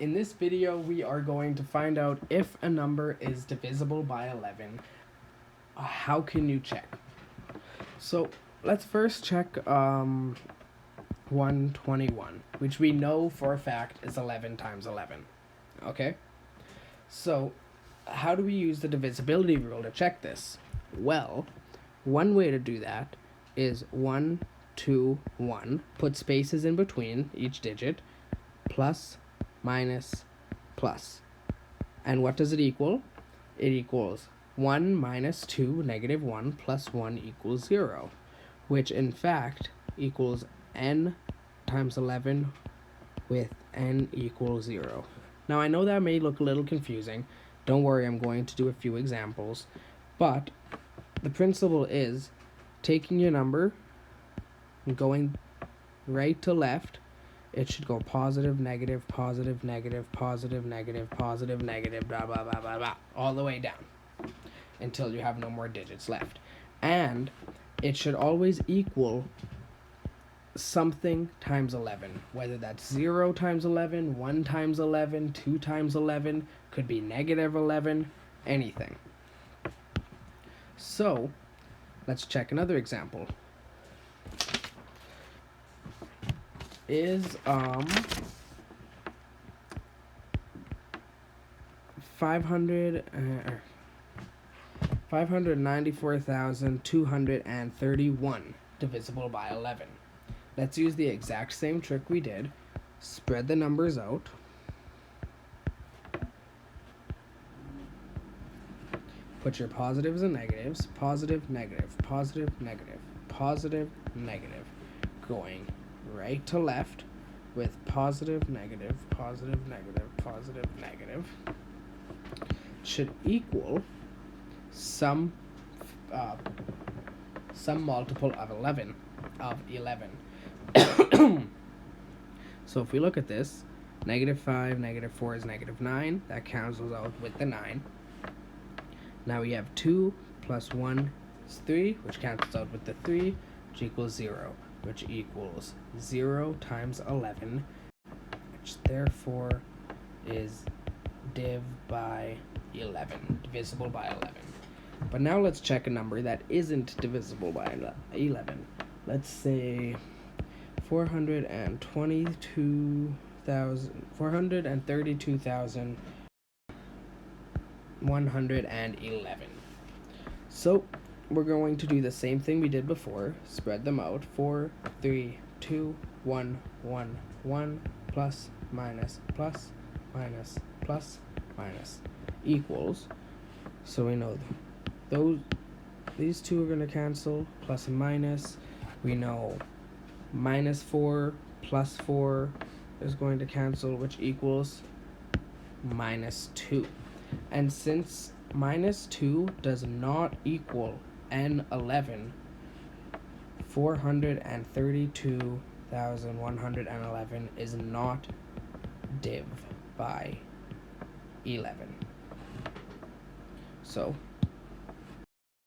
In this video, we are going to find out if a number is divisible by 11. How can you check? So let's first check 121, which we know for a fact is 11 times 11. Okay? So how do we use the divisibility rule to check this? Well, one way to do that is 1, 2, 1, put spaces in between each digit, plus, minus, plus. And what does it equal? It equals 1 minus 2, negative 1, plus 1 equals 0, which in fact equals n times 11 with n equals 0. Now I know that may look a little confusing. Don't worry, I'm going to do a few examples. But the principle is taking your number and going right to left. It should go positive, negative, positive, negative, positive, negative, positive, negative, blah, blah, blah, blah, blah, all the way down until you have no more digits left. And it should always equal something times 11, whether that's 0 times 11, 1 times 11, 2 times 11, could be negative 11, anything. So, let's check another example. Is 594,231 divisible by 11? Let's use the exact same trick we did. Spread the numbers out. Put your positives and negatives. Positive, negative, positive, negative, positive, negative. Going right to left with positive, negative, positive, negative, positive, negative. Should equal some multiple of 11. So if we look at this, negative 5, negative 4 is negative 9. That cancels out with the 9. Now we have 2 plus 1 is 3, which cancels out with the 3, which equals 0, which equals 0 times 11, which therefore is divisible by 11. But now let's check a number that isn't divisible by 11. Let's say 432,111. So we're going to do the same thing we did before. Spread them out. 4, 3, 2, 1, 1, 1, plus, minus, plus, minus, plus, minus, equals. So we know these two are going to cancel, plus and minus. We know minus 4 plus 4 is going to cancel, which equals minus 2. And since minus 2 does not equal n11, 432,111 is not div by 11. So